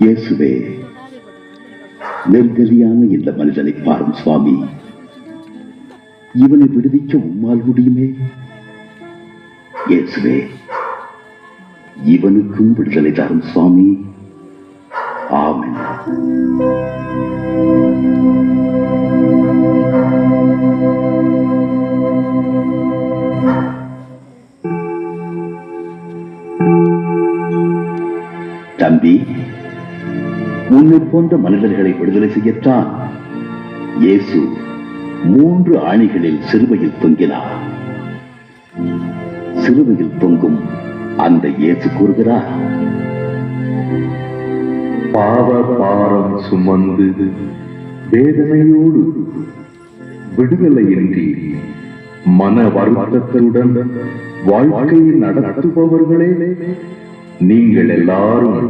இயேசுவே, நெருக்கடியான இந்த மனிதனை பாரும் சுவாமி. இவனை விடுவிக்க உம்மால் முடியுமே. இயேசுவே, இவனுக்கும் விடுதலை தரும் சுவாமி. ஆமென். தம்பி, உன்னை போன்ற மனிதர்களை விடுதலை செய்யத்தான் இயேசு 3 ஆணிகளில் சிலுவையில் தொங்கினார். சிலுவையில் தொங்கும் அந்த இயேசு கூறுகிறார், பாவ பாரம் சுமந்து வேதனையோடு விடுதலையின்றி மன வருத்தத்துடன் வாழ்க்கையை நடத்துபவர்களே, நீங்கள் எல்லாரும்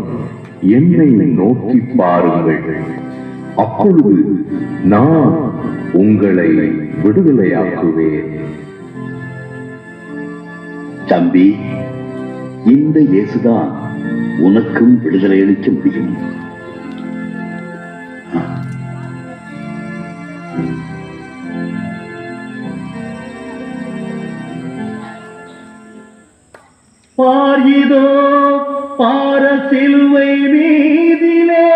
என்னை நோக்கி பாருங்கள். அப்பொழுது நான் உங்களை விடுதலையாக்குவேன். தம்பி, இந்த இயேசுதான் உனக்கும் விடுதலை அளிக்க முடியும். பாரிதோ பார சிலுவை மீதிலே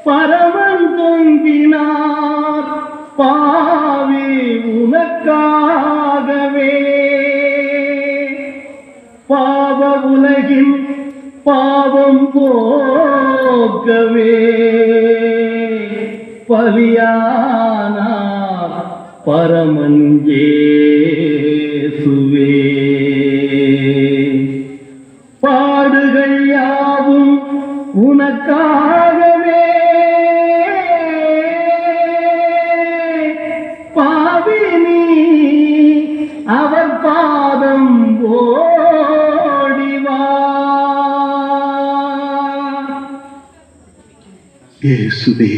பரமன் தொங்கினார், பாவி உனக்காகவே. பாவ உலகின் பாவம் போக்கவே பலியானார் பரமன் இயேசுவே. பாடுகள் யாவும் உனக்காகவே, பாவி நீ அவர் பாதம் ஓடிவா. இயேசுவே,